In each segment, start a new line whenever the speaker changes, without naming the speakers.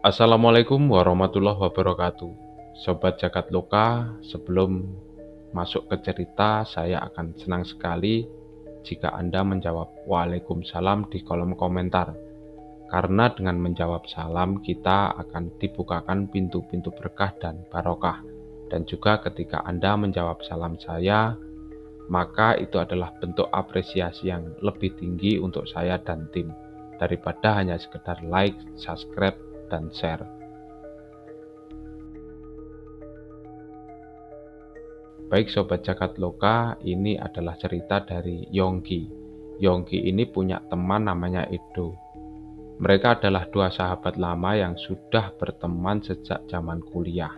Assalamualaikum warahmatullahi wabarakatuh. Sobat Jagat Loka, sebelum masuk ke cerita, saya akan senang sekali jika Anda menjawab Waalaikumsalam di kolom komentar. Karena dengan menjawab salam, kita akan dibukakan pintu-pintu berkah dan barokah. Dan juga ketika Anda menjawab salam saya, maka itu adalah bentuk apresiasi yang lebih tinggi untuk saya dan tim, daripada hanya sekedar like, subscribe, dan share. Baik Sobat Jagat Loka, ini adalah cerita dari Yongki. Yongki ini punya teman namanya Edo. Mereka adalah dua sahabat lama yang sudah berteman sejak zaman kuliah.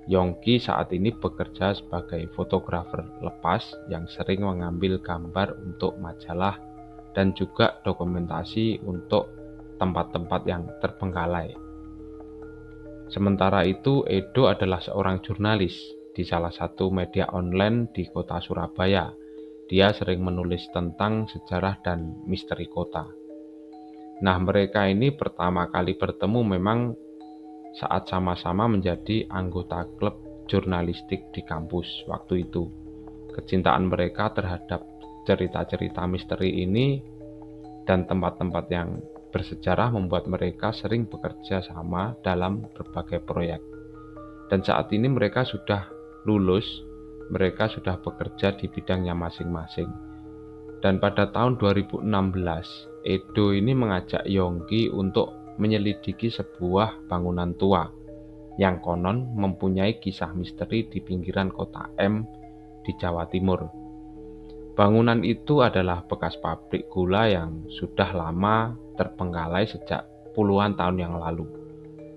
Yongki saat ini bekerja sebagai fotografer lepas yang sering mengambil gambar untuk majalah dan juga dokumentasi untuk tempat-tempat yang terbengkalai. Sementara itu, Edo adalah seorang jurnalis di salah satu media online di kota Surabaya. Dia sering menulis tentang sejarah dan misteri kota. Nah, mereka ini pertama kali bertemu memang saat sama-sama menjadi anggota klub jurnalistik di kampus waktu itu. Kecintaan mereka terhadap cerita-cerita misteri ini dan tempat-tempat yang bersejarah membuat mereka sering bekerja sama dalam berbagai proyek. Dan saat ini mereka sudah lulus, mereka sudah bekerja di bidangnya masing-masing. Dan pada tahun 2016, Edo ini mengajak Yongki untuk menyelidiki sebuah bangunan tua yang konon mempunyai kisah misteri di pinggiran kota M di Jawa Timur. Bangunan itu adalah bekas pabrik gula yang sudah lama terbengkalai sejak puluhan tahun yang lalu.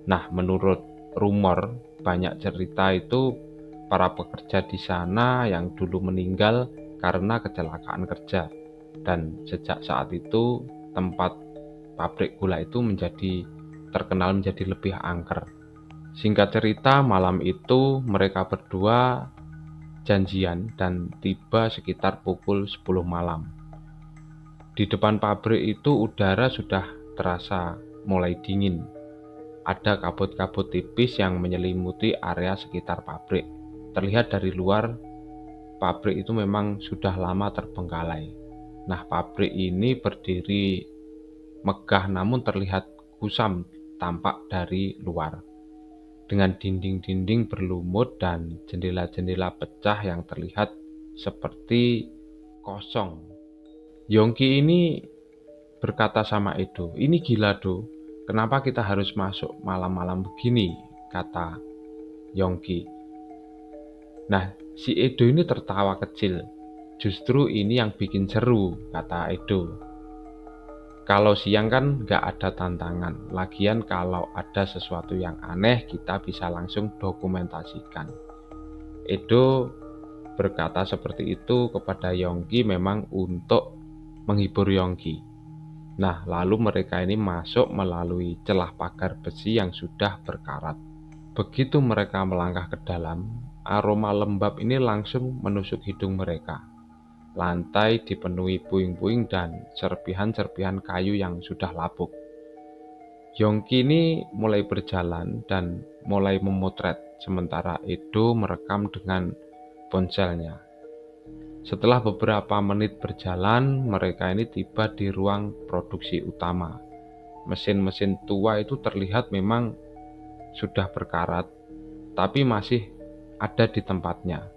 Nah, menurut rumor, banyak cerita itu para pekerja di sana yang dulu meninggal karena kecelakaan kerja. Dan sejak saat itu, tempat pabrik gula itu terkenal menjadi lebih angker. Singkat cerita, malam itu mereka berdua janjian dan tiba sekitar pukul 10 malam. Di depan pabrik itu udara sudah terasa mulai dingin. Ada kabut-kabut tipis yang menyelimuti area sekitar pabrik. Terlihat dari luar, pabrik itu memang sudah lama terbengkalai. Nah, pabrik ini berdiri megah namun terlihat kusam tampak dari luar, dengan dinding-dinding berlumut dan jendela-jendela pecah yang terlihat seperti kosong. Yongki ini berkata sama Edo, "Ini gila Do, kenapa kita harus masuk malam-malam begini?" kata Yongki. Nah, si Edo ini tertawa kecil. "Justru ini yang bikin seru," kata Edo. "Kalau siang kan nggak ada tantangan. Lagian kalau ada sesuatu yang aneh, kita bisa langsung dokumentasikan." Edo berkata seperti itu kepada Yongki memang untuk menghibur Yongki. Nah, lalu mereka ini masuk melalui celah pagar besi yang sudah berkarat. Begitu mereka melangkah ke dalam, aroma lembab ini langsung menusuk hidung mereka. Lantai dipenuhi puing-puing dan serpihan-serpihan kayu yang sudah lapuk. Yongki ini mulai berjalan dan mulai memotret, sementara Edo merekam dengan ponselnya. Setelah beberapa menit berjalan, mereka ini tiba di ruang produksi utama. Mesin-mesin tua itu terlihat memang sudah berkarat, tapi masih ada di tempatnya.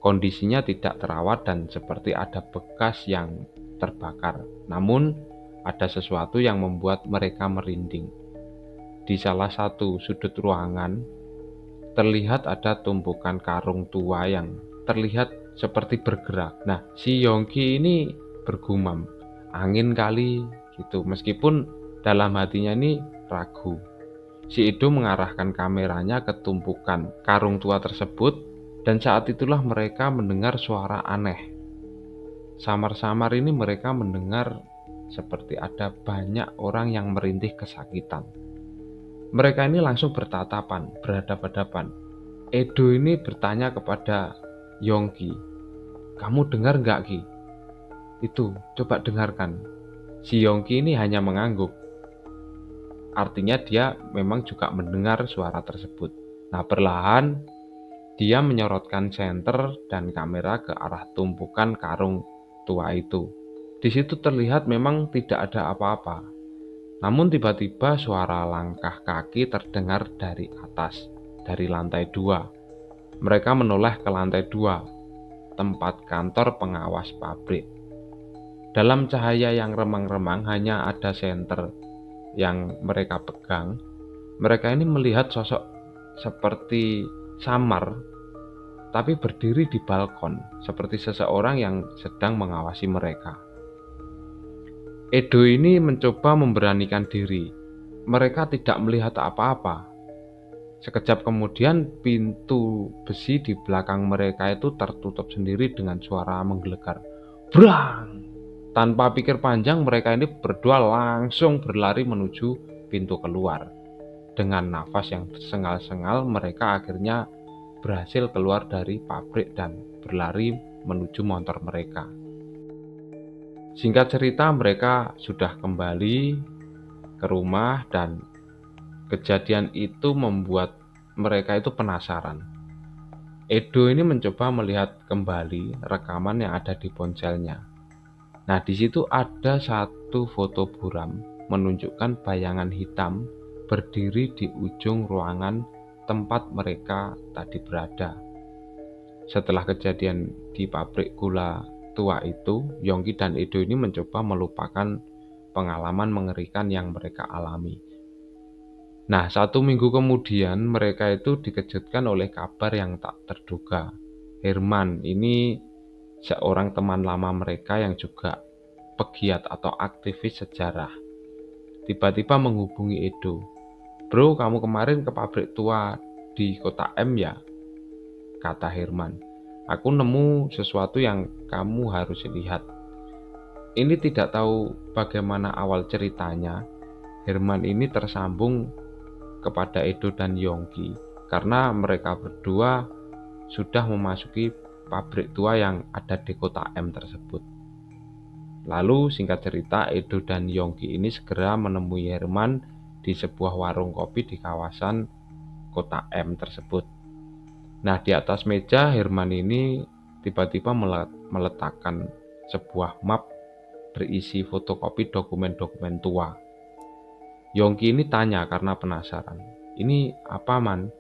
Kondisinya tidak terawat dan seperti ada bekas yang terbakar. Namun, ada sesuatu yang membuat mereka merinding. Di salah satu sudut ruangan, terlihat ada tumpukan karung tua yang terlihat seperti bergerak. Nah, si Yongki ini bergumam, "Angin kali," gitu. Meskipun dalam hatinya ini ragu. Si Edo mengarahkan kameranya ke tumpukan karung tua tersebut, dan saat itulah mereka mendengar suara aneh. Samar-samar ini mereka mendengar seperti ada banyak orang yang merintih kesakitan. Mereka ini langsung bertatapan, berhadapan-hadapan. Edo ini bertanya kepada Yongki, "Kamu dengar nggak, Ki? Itu, coba dengarkan." Si Yongki ini hanya mengangguk. artinya dia memang juga mendengar suara tersebut. Nah, perlahan dia menyorotkan senter dan kamera ke arah tumpukan karung tua itu. Di situ terlihat memang tidak ada apa-apa. Namun tiba-tiba suara langkah kaki terdengar dari atas, dari lantai 2. Mereka menoleh ke lantai 2, tempat kantor pengawas pabrik. Dalam cahaya yang remang-remang hanya ada senter yang mereka pegang. Mereka ini melihat sosok seperti samar, tapi berdiri di balkon, seperti seseorang yang sedang mengawasi mereka. Edo ini mencoba memberanikan diri. Mereka tidak melihat apa-apa. Sekejap kemudian pintu besi di belakang mereka itu tertutup sendiri dengan suara menggelegar. Brang! Tanpa pikir panjang mereka ini berdua langsung berlari menuju pintu keluar. Dengan nafas yang tersengal-sengal mereka akhirnya berhasil keluar dari pabrik dan berlari menuju motor mereka. Singkat cerita, mereka sudah kembali ke rumah dan kejadian itu membuat mereka itu penasaran. Edo ini mencoba melihat kembali rekaman yang ada di ponselnya. Nah, di situ ada satu foto buram menunjukkan bayangan hitam berdiri di ujung ruangan tempat mereka tadi berada. Setelah kejadian di pabrik gula tua itu, Yongki dan Edo ini mencoba melupakan pengalaman mengerikan yang mereka alami. Nah, 1 minggu kemudian mereka itu dikejutkan oleh kabar yang tak terduga. Herman ini seorang teman lama mereka yang juga pegiat atau aktivis sejarah. Tiba-tiba menghubungi Edo. Bro, kamu kemarin ke pabrik tua di kota M ya? Kata Herman. Aku nemu sesuatu yang kamu harus lihat. Ini tidak tahu bagaimana awal ceritanya. Herman ini tersambung kepada Edo dan Yongki karena mereka berdua sudah memasuki pabrik tua yang ada di kota M tersebut. Lalu singkat cerita, Edo dan Yongki ini segera menemui Herman di sebuah warung kopi di kawasan kota M tersebut. Nah, di atas meja Herman ini tiba-tiba meletakkan sebuah map berisi fotokopi dokumen-dokumen tua. Yongki ini tanya karena penasaran. Ini apa, Man?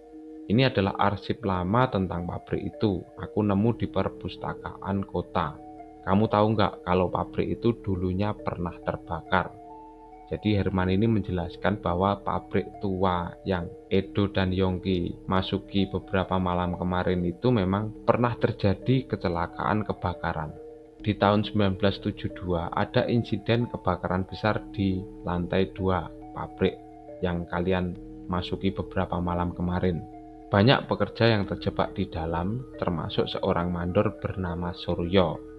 Ini adalah arsip lama tentang pabrik itu. Aku nemu di perpustakaan kota. Kamu tahu nggak kalau pabrik itu dulunya pernah terbakar? Jadi Herman ini menjelaskan bahwa pabrik tua yang Edo dan Yongki masuki beberapa malam kemarin itu memang pernah terjadi kecelakaan kebakaran. Di tahun 1972 ada insiden kebakaran besar di lantai 2 pabrik yang kalian masuki beberapa malam kemarin. Banyak pekerja yang terjebak di dalam, termasuk seorang mandor bernama Suryo.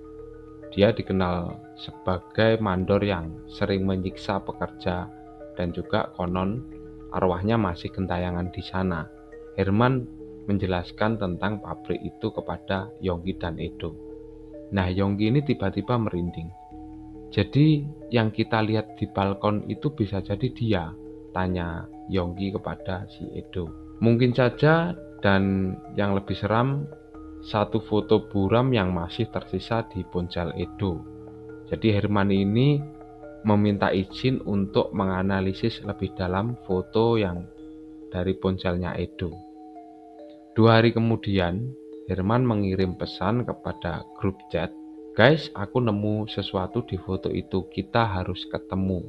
Dia dikenal sebagai mandor yang sering menyiksa pekerja dan juga konon arwahnya masih gentayangan di sana. Herman menjelaskan tentang pabrik itu kepada Yongki dan Edo. Nah, Yongki ini tiba-tiba merinding. Jadi yang kita lihat di balkon itu bisa jadi dia, tanya Yongki kepada si Edo. Mungkin saja, dan yang lebih seram, satu foto buram yang masih tersisa di ponsel Edo. Jadi Herman ini meminta izin untuk menganalisis lebih dalam foto yang dari ponselnya Edo. 2 hari kemudian, Herman mengirim pesan kepada grup chat. Guys, aku nemu sesuatu di foto itu, kita harus ketemu.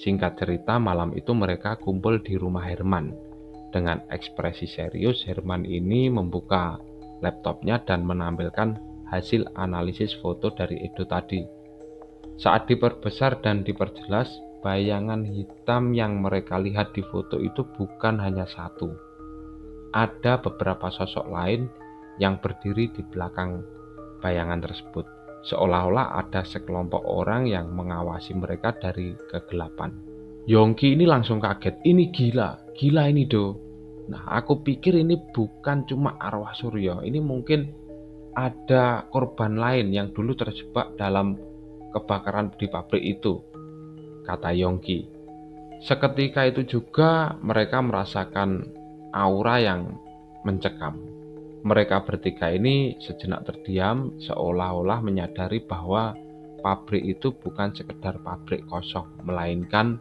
Singkat cerita, malam itu mereka kumpul di rumah Herman. Dengan ekspresi serius, Herman ini membuka laptopnya dan menampilkan hasil analisis foto dari Edo tadi. Saat diperbesar dan diperjelas, bayangan hitam yang mereka lihat di foto itu bukan hanya satu. Ada beberapa sosok lain yang berdiri di belakang bayangan tersebut. Seolah-olah ada sekelompok orang yang mengawasi mereka dari kegelapan. Yongki ini langsung kaget. Ini gila ini Do. Nah, aku pikir ini bukan cuma arwah Suryo. Ini mungkin ada korban lain yang dulu terjebak dalam kebakaran di pabrik itu, kata Yongki. Seketika itu juga mereka merasakan aura yang mencekam. Mereka bertiga ini sejenak terdiam, seolah-olah menyadari bahwa pabrik itu bukan sekedar pabrik kosong, melainkan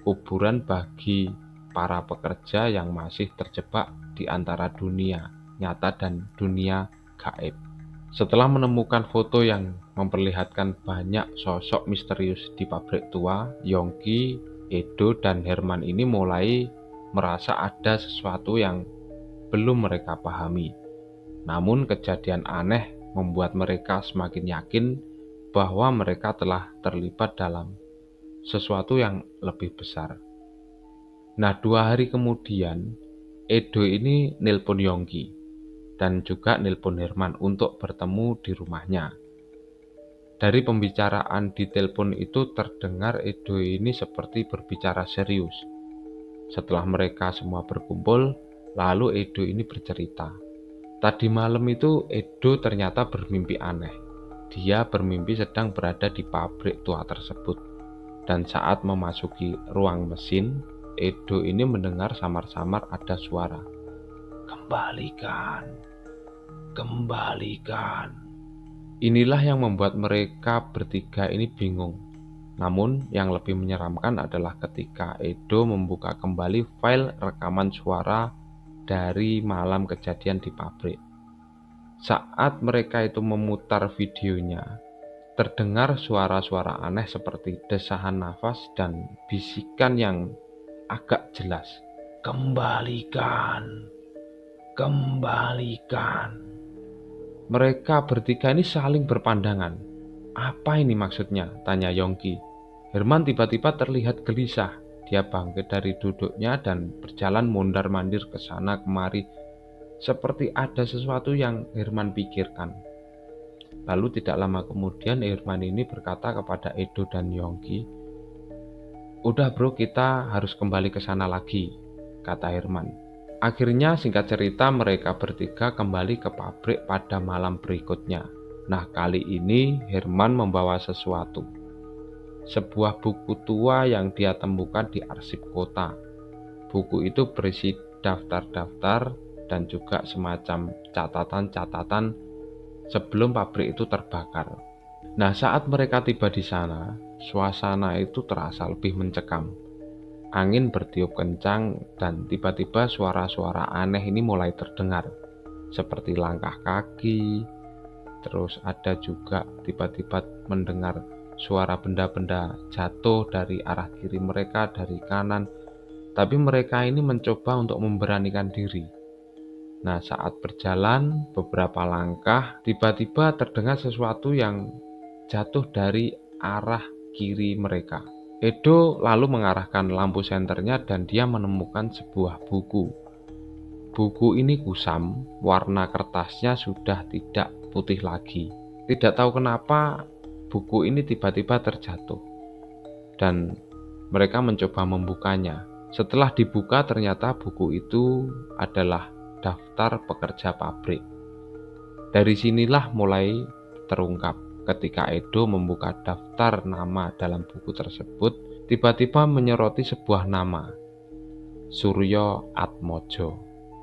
kuburan bagi para pekerja yang masih terjebak di antara dunia nyata dan dunia gaib. Setelah menemukan foto yang memperlihatkan banyak sosok misterius di pabrik tua, Yongki, Edo, dan Herman ini mulai merasa ada sesuatu yang belum mereka pahami. Namun kejadian aneh membuat mereka semakin yakin bahwa mereka telah terlibat dalam sesuatu yang lebih besar. Nah, 2 hari kemudian, Edo ini nelpon Yongki dan juga nelpon Herman untuk bertemu di rumahnya. Dari pembicaraan di telepon itu terdengar Edo ini seperti berbicara serius. Setelah mereka semua berkumpul, lalu Edo ini bercerita. Tadi malam itu Edo ternyata bermimpi aneh. Dia bermimpi sedang berada di pabrik tua tersebut. Dan saat memasuki ruang mesin, Edo ini mendengar samar-samar ada suara. Kembalikan, kembalikan. Inilah yang membuat mereka bertiga ini bingung. Namun yang lebih menyeramkan adalah ketika Edo membuka kembali file rekaman suara dari malam kejadian di pabrik. Saat mereka itu memutar videonya, terdengar suara-suara aneh seperti desahan nafas dan bisikan yang agak jelas. Kembalikan, kembalikan. Mereka bertiga ini saling berpandangan. Apa ini maksudnya? Tanya Yongki. Herman tiba-tiba terlihat gelisah. Dia bangkit dari duduknya dan berjalan mondar-mandir ke sana kemari, seperti ada sesuatu yang Herman pikirkan. Lalu tidak lama kemudian Herman ini berkata kepada Edo dan Yongki, "Udah bro, kita harus kembali ke sana lagi," kata Herman. Akhirnya singkat cerita mereka bertiga kembali ke pabrik pada malam berikutnya. Nah, kali ini Herman membawa sesuatu. Sebuah buku tua yang dia temukan di arsip kota. Buku itu berisi daftar-daftar dan juga semacam catatan-catatan sebelum pabrik itu terbakar. Nah, saat mereka tiba di sana, suasana itu terasa lebih mencekam. Angin bertiup kencang dan tiba-tiba suara-suara aneh ini mulai terdengar, seperti langkah kaki. Terus ada juga tiba-tiba mendengar suara benda-benda jatuh dari arah kiri mereka, dari kanan. Tapi mereka ini mencoba untuk memberanikan diri. Nah, saat berjalan beberapa langkah, tiba-tiba terdengar sesuatu yang jatuh dari arah kiri mereka. Edo lalu mengarahkan lampu senternya dan dia menemukan sebuah buku. Buku ini kusam, warna kertasnya sudah tidak putih lagi. Tidak tahu kenapa buku ini tiba-tiba terjatuh. Dan mereka mencoba membukanya. Setelah dibuka ternyata buku itu adalah daftar pekerja pabrik. Dari sinilah mulai terungkap. Ketika Edo membuka daftar nama dalam buku tersebut, tiba-tiba menyoroti sebuah nama, Suryo Atmojo.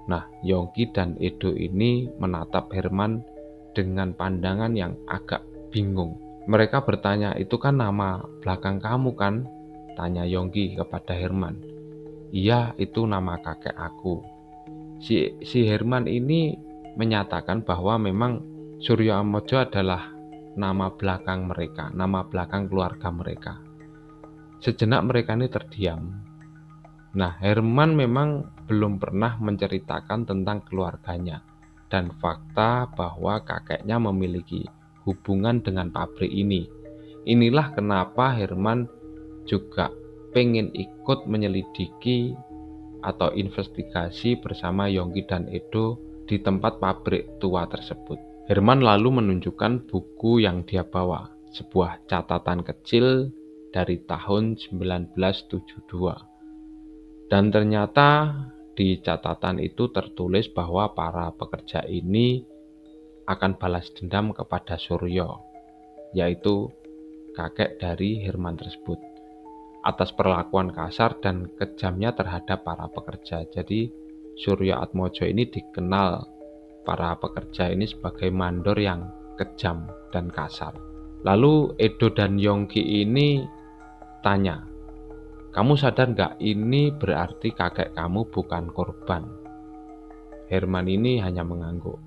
Nah, Yongki dan Edo ini menatap Herman dengan pandangan yang agak bingung. Mereka bertanya, "Itu kan nama belakang kamu kan?" Tanya Yongki kepada Herman. "Iya, itu nama kakek aku." Si Herman ini menyatakan bahwa memang Suryo Atmojo adalah nama belakang mereka, nama belakang keluarga mereka. Sejenak mereka ini terdiam. Nah, Herman memang belum pernah menceritakan tentang keluarganya dan fakta bahwa kakeknya memiliki hubungan dengan pabrik ini. Inilah kenapa Herman juga pengen ikut menyelidiki atau investigasi bersama Yongki dan Edo di tempat pabrik tua tersebut. Herman lalu menunjukkan buku yang dia bawa, sebuah catatan kecil dari tahun 1972. Dan ternyata di catatan itu tertulis bahwa para pekerja ini akan balas dendam kepada Suryo, yaitu kakek dari Herman tersebut. atas perlakuan kasar dan kejamnya terhadap para pekerja. Jadi Suryo Atmojo ini dikenal para pekerja ini sebagai mandor yang kejam dan kasar. Lalu Edo dan Yongki ini tanya, "Kamu sadar nggak ini berarti kakek kamu bukan korban?" Herman ini hanya mengangguk,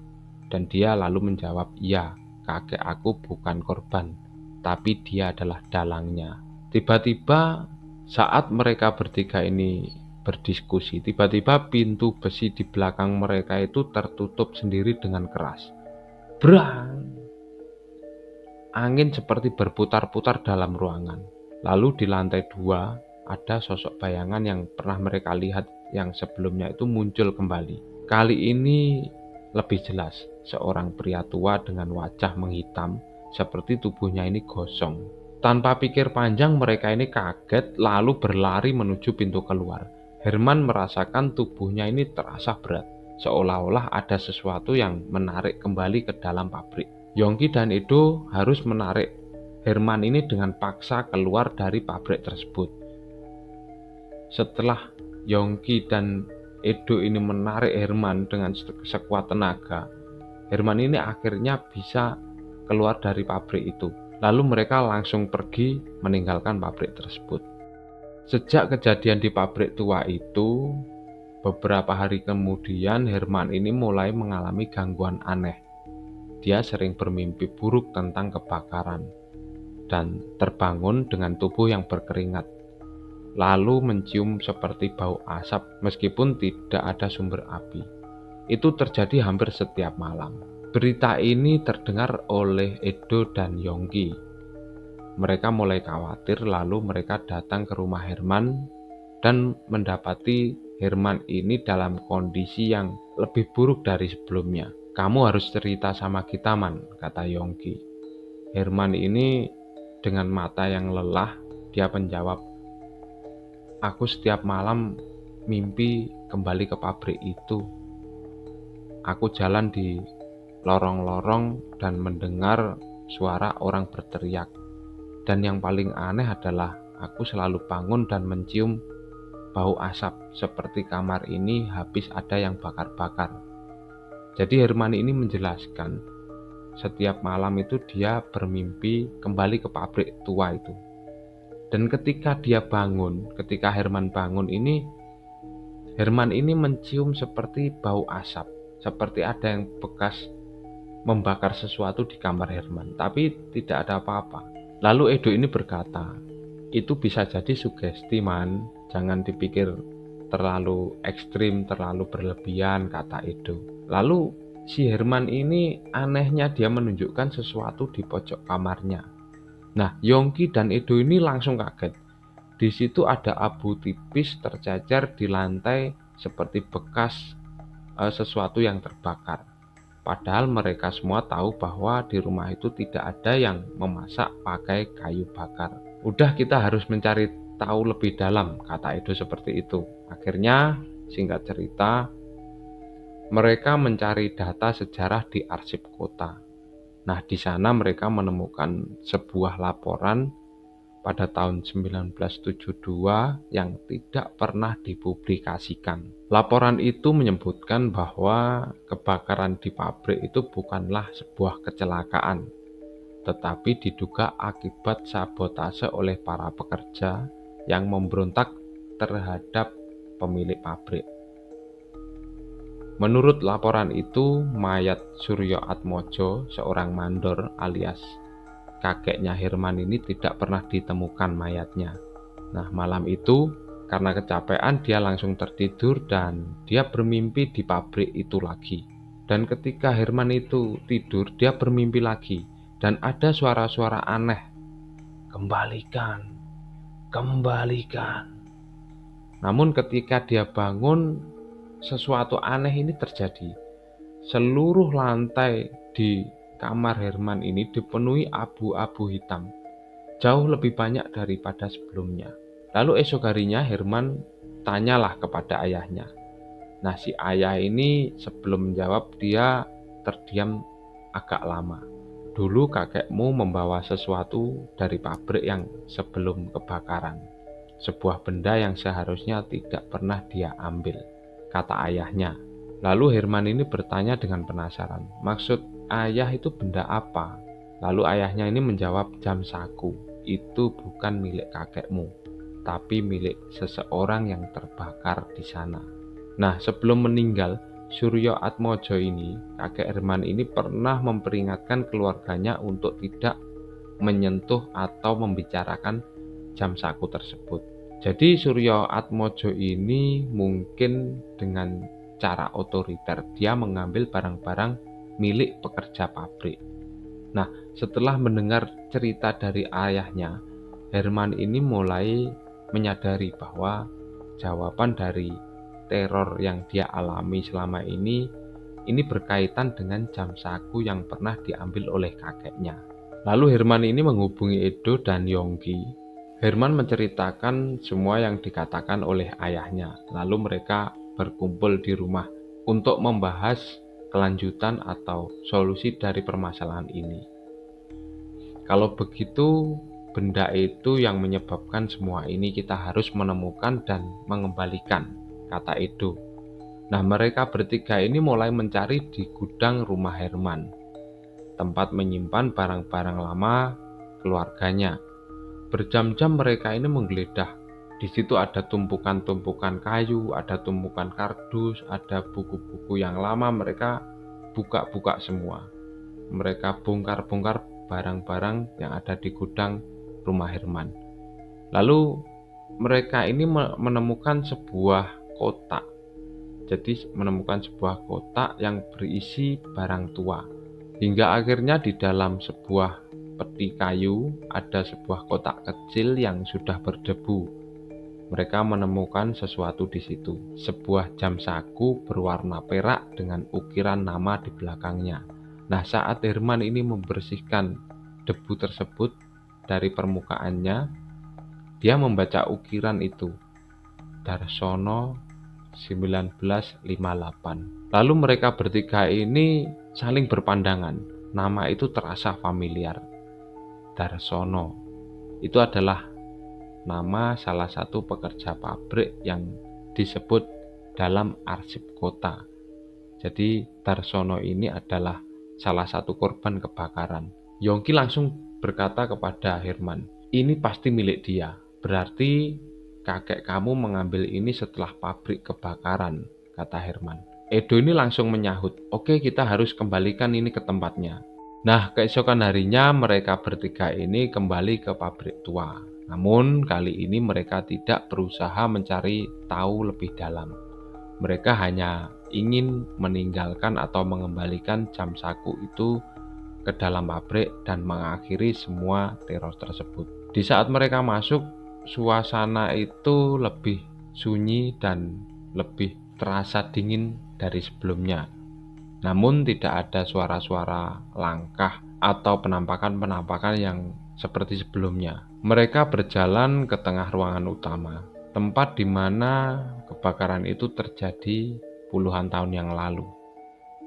dan dia lalu menjawab, "Ya, kakek aku bukan korban, tapi dia adalah dalangnya." Tiba-tiba saat mereka bertiga ini berdiskusi, tiba-tiba pintu besi di belakang mereka itu tertutup sendiri dengan keras. Brang! Angin seperti berputar-putar dalam ruangan. Lalu di lantai 2 ada sosok bayangan yang pernah mereka lihat yang sebelumnya itu muncul kembali. Kali ini lebih jelas, seorang pria tua dengan wajah menghitam seperti tubuhnya ini gosong. Tanpa pikir panjang mereka ini kaget lalu berlari menuju pintu keluar. Herman merasakan tubuhnya ini terasa berat, seolah-olah ada sesuatu yang menarik kembali ke dalam pabrik. Yongki dan Edo harus menarik Herman ini dengan paksa keluar dari pabrik tersebut. Setelah Yongki dan Edo ini menarik Herman dengan sekuat tenaga, Herman ini akhirnya bisa keluar dari pabrik itu. Lalu mereka langsung pergi meninggalkan pabrik tersebut. Sejak kejadian di pabrik tua itu, beberapa hari kemudian Herman ini mulai mengalami gangguan aneh. Dia sering bermimpi buruk tentang kebakaran dan terbangun dengan tubuh yang berkeringat, lalu mencium seperti bau asap meskipun tidak ada sumber api. Itu terjadi hampir setiap malam. Berita ini terdengar oleh Edo dan Yongki. Mereka mulai khawatir, lalu mereka datang ke rumah Herman dan mendapati Herman ini dalam kondisi yang lebih buruk dari sebelumnya. "Kamu harus cerita sama kita, Man," kata Yongki. Herman ini dengan mata yang lelah, dia menjawab, "Aku setiap malam mimpi kembali ke pabrik itu. Aku jalan di lorong-lorong dan mendengar suara orang berteriak. Dan yang paling aneh adalah aku selalu bangun dan mencium bau asap seperti kamar ini habis ada yang bakar-bakar." Jadi Herman ini menjelaskan, setiap malam itu dia bermimpi kembali ke pabrik tua itu. Dan ketika Herman bangun ini, Herman ini mencium seperti bau asap, seperti ada yang bekas membakar sesuatu di kamar Herman, tapi tidak ada apa-apa. Lalu Edo ini berkata, "Itu bisa jadi sugesti, Man. Jangan dipikir terlalu ekstrim, terlalu berlebihan," kata Edo. Lalu si Herman ini anehnya dia menunjukkan sesuatu di pojok kamarnya. Nah, Yongki dan Edo ini langsung kaget. Di situ ada abu tipis tercecer di lantai seperti bekas sesuatu yang terbakar. Padahal mereka semua tahu bahwa di rumah itu tidak ada yang memasak pakai kayu bakar. "Udah, kita harus mencari tahu lebih dalam," kata Edo seperti itu. Akhirnya, singkat cerita, mereka mencari data sejarah di arsip kota. Nah, di sana mereka menemukan sebuah laporan pada tahun 1972 yang tidak pernah dipublikasikan. Laporan itu menyebutkan bahwa kebakaran di pabrik itu bukanlah sebuah kecelakaan, tetapi diduga akibat sabotase oleh para pekerja yang memberontak terhadap pemilik pabrik. Menurut laporan itu, mayat Suryo Atmojo, seorang mandor alias kakeknya Herman ini tidak pernah ditemukan mayatnya. Nah, malam itu karena kecapean dia langsung tertidur dan dia bermimpi di pabrik itu lagi. Dan ketika Herman itu tidur, dia bermimpi lagi dan ada suara-suara aneh. "Kembalikan, kembalikan." Namun ketika dia bangun, sesuatu aneh ini terjadi. Seluruh lantai di kamar Herman ini dipenuhi abu-abu hitam, jauh lebih banyak daripada sebelumnya. Lalu esok harinya Herman tanyalah kepada ayahnya. Nah, si ayah ini sebelum menjawab dia terdiam agak lama. "Dulu kakekmu membawa sesuatu dari pabrik yang sebelum kebakaran." sebuah benda yang seharusnya tidak pernah dia ambil, kata ayahnya. Lalu Herman ini bertanya dengan penasaran, maksud ayah itu benda apa? Lalu ayahnya ini menjawab, jam saku. Itu bukan milik kakekmu, tapi milik seseorang yang terbakar di sana. Nah, sebelum meninggal, Suryo Atmojo ini, kakek Herman ini pernah memperingatkan keluarganya untuk tidak menyentuh atau membicarakan jam saku tersebut. Jadi Suryo Atmojo ini mungkin dengan cara otoriter, dia mengambil barang-barang milik pekerja pabrik. Nah, setelah mendengar cerita dari ayahnya, Herman ini mulai menyadari bahwa jawaban dari teror yang dia alami selama ini berkaitan dengan jam saku yang pernah diambil oleh kakeknya. Lalu Herman ini menghubungi Edo dan Yongki. Herman menceritakan semua yang dikatakan oleh ayahnya. Lalu mereka berkumpul di rumah untuk membahas kelanjutan atau solusi dari permasalahan ini. Kalau begitu, benda itu yang menyebabkan semua ini kita harus menemukan dan mengembalikan, kata Edo. Nah, mereka bertiga ini mulai mencari di gudang rumah Herman, tempat menyimpan barang-barang lama keluarganya. Berjam-jam mereka ini menggeledah. Di situ ada tumpukan-tumpukan kayu, ada tumpukan kardus, ada buku-buku yang lama. Mereka buka-buka semua. Mereka bongkar-bongkar barang-barang yang ada di gudang rumah Herman. Lalu mereka ini menemukan sebuah kotak. Jadi menemukan sebuah kotak yang berisi barang tua. Hingga akhirnya di dalam sebuah peti kayu ada sebuah kotak kecil yang sudah berdebu. Mereka menemukan sesuatu di situ. Sebuah jam saku berwarna perak dengan ukiran nama di belakangnya. Nah, saat Herman ini membersihkan debu tersebut dari permukaannya, dia membaca ukiran itu, Darsono 1958. Lalu mereka bertiga ini saling berpandangan. Nama itu terasa familiar. Darsono itu adalah nama salah satu pekerja pabrik yang disebut dalam arsip kota. Jadi Darsono ini adalah salah satu korban kebakaran. Yongki langsung berkata kepada Herman, ini pasti milik dia. Berarti kakek kamu mengambil ini setelah pabrik kebakaran, kata Herman. Edo ini langsung menyahut, oke, kita harus kembalikan ini ke tempatnya. Nah, keesokan harinya mereka bertiga ini kembali ke pabrik tua. Namun kali ini mereka tidak berusaha mencari tahu lebih dalam. Mereka hanya ingin meninggalkan atau mengembalikan jam saku itu ke dalam pabrik dan mengakhiri semua teror tersebut. Di saat mereka masuk, suasana itu lebih sunyi dan lebih terasa dingin dari sebelumnya. Namun tidak ada suara-suara langkah atau penampakan-penampakan yang seperti sebelumnya. Mereka berjalan ke tengah ruangan utama, tempat di mana kebakaran itu terjadi puluhan tahun yang lalu.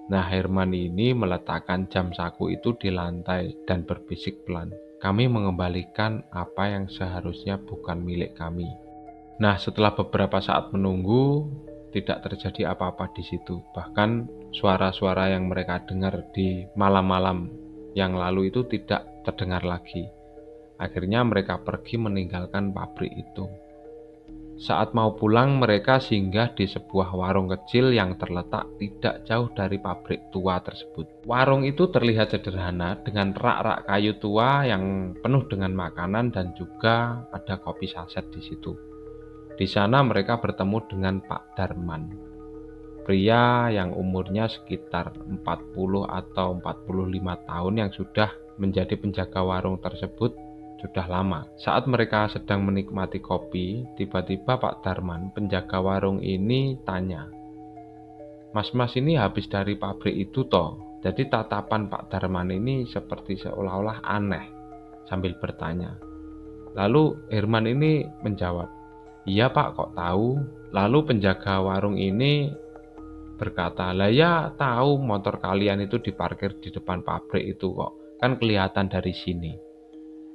Nah, Herman ini meletakkan jam saku itu di lantai dan berbisik pelan. Kami mengembalikan apa yang seharusnya bukan milik kami. Nah, setelah beberapa saat menunggu, tidak terjadi apa-apa di situ. Bahkan suara-suara yang mereka dengar di malam-malam yang lalu itu tidak terdengar lagi. Akhirnya mereka pergi meninggalkan pabrik itu. Saat mau pulang, mereka singgah di sebuah warung kecil yang terletak tidak jauh dari pabrik tua tersebut. Warung itu terlihat sederhana dengan rak-rak kayu tua yang penuh dengan makanan dan juga ada kopi saset di situ. Di sana mereka bertemu dengan Pak Darman, pria yang umurnya sekitar 40 atau 45 tahun yang sudah menjadi penjaga warung tersebut sudah lama. Saat mereka sedang menikmati kopi, tiba-tiba Pak Darman, penjaga warung ini tanya, "Mas-mas ini habis dari pabrik itu toh?" Jadi tatapan Pak Darman ini seperti seolah-olah aneh sambil bertanya. Lalu Herman ini menjawab, "Iya Pak, kok tahu?" Lalu penjaga warung ini berkata, "Lah ya tahu motor kalian itu diparkir di depan pabrik itu kok, kan kelihatan dari sini."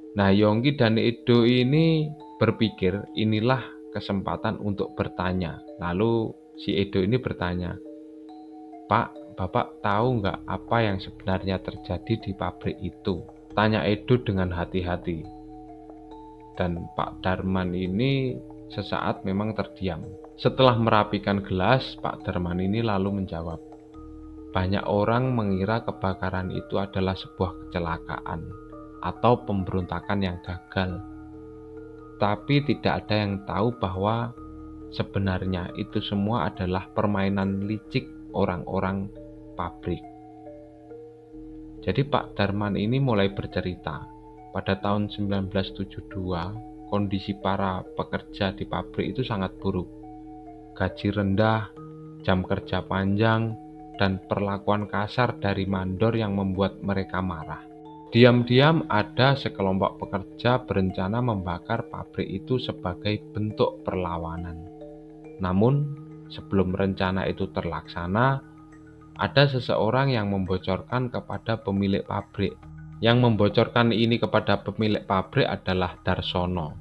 Nah, Yongki dan Edo ini berpikir inilah kesempatan untuk bertanya. Lalu si Edo ini bertanya, "Pak, Bapak tahu nggak apa yang sebenarnya terjadi di pabrik itu?" Tanya Edo dengan hati-hati. Dan Pak Darman ini sesaat memang terdiam. Setelah merapikan gelas, Pak Darman ini lalu menjawab, "Banyak orang mengira kebakaran itu adalah sebuah kecelakaan atau pemberontakan yang gagal. Tapi tidak ada yang tahu bahwa sebenarnya itu semua adalah permainan licik orang-orang pabrik." Jadi Pak Darman ini mulai bercerita, pada tahun 1972, kondisi para pekerja di pabrik itu sangat buruk. Gaji rendah, jam kerja panjang, dan perlakuan kasar dari mandor yang membuat mereka marah. Diam-diam ada sekelompok pekerja berencana membakar pabrik itu sebagai bentuk perlawanan. Namun, sebelum rencana itu terlaksana, ada seseorang yang membocorkan kepada pemilik pabrik. Yang membocorkan ini kepada pemilik pabrik adalah Darsono.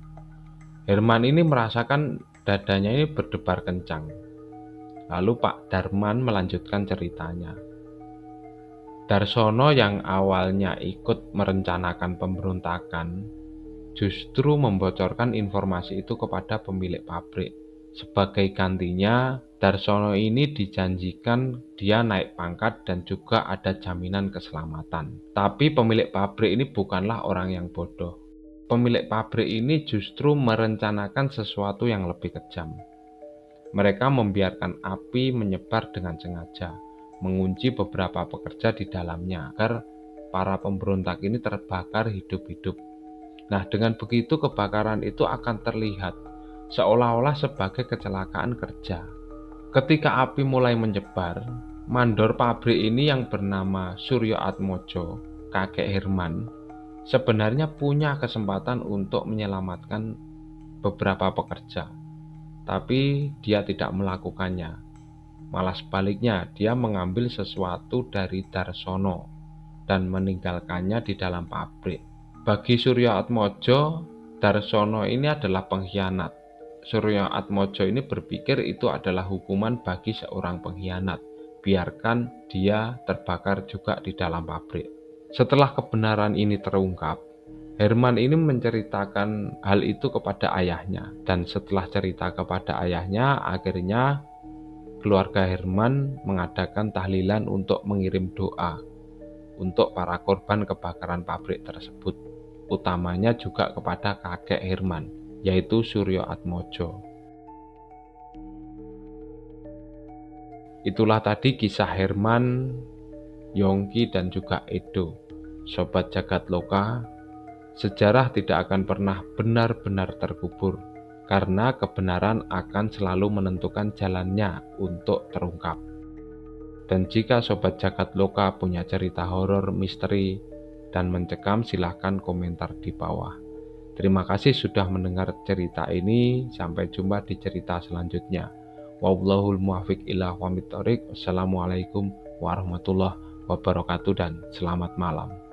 Herman ini merasakan dadanya ini berdebar kencang. Lalu Pak Darman melanjutkan ceritanya. Darsono yang awalnya ikut merencanakan pemberontakan, justru membocorkan informasi itu kepada pemilik pabrik. Sebagai gantinya, Darsono ini dijanjikan dia naik pangkat dan juga ada jaminan keselamatan. Tapi pemilik pabrik ini bukanlah orang yang bodoh. Pemilik pabrik ini justru merencanakan sesuatu yang lebih kejam. Mereka membiarkan api menyebar dengan sengaja, mengunci beberapa pekerja di dalamnya agar para pemberontak ini terbakar hidup-hidup. Nah, dengan begitu kebakaran itu akan terlihat seolah-olah sebagai kecelakaan kerja. Ketika api mulai menyebar, mandor pabrik ini yang bernama Suryo Atmojo, kakek Herman, sebenarnya punya kesempatan untuk menyelamatkan beberapa pekerja. Tapi dia tidak melakukannya. Malah sebaliknya, dia mengambil sesuatu dari Darsono dan meninggalkannya di dalam pabrik. Bagi Suryo Atmojo, Darsono ini adalah pengkhianat. Suryo Atmojo ini berpikir itu adalah hukuman bagi seorang pengkhianat. Biarkan dia terbakar juga di dalam pabrik. Setelah kebenaran ini terungkap, Herman ini menceritakan hal itu kepada ayahnya. Dan setelah cerita kepada ayahnya, akhirnya keluarga Herman mengadakan tahlilan untuk mengirim doa untuk para korban kebakaran pabrik tersebut. Utamanya juga kepada kakek Herman, yaitu Suryo Atmojo. Itulah tadi kisah Herman, Yongki, dan juga Edo. Sobat Jagat Loka, sejarah tidak akan pernah benar-benar terkubur, karena kebenaran akan selalu menentukan jalannya untuk terungkap. Dan jika Sobat Jagat Loka punya cerita horor, misteri, dan mencekam, silahkan komentar di bawah. Terima kasih sudah mendengar cerita ini. Sampai jumpa di cerita selanjutnya. Wallahul muwaffiq ila aqwamit thoriq. Wassalamualaikum warahmatullahi wabarakatuh dan selamat malam.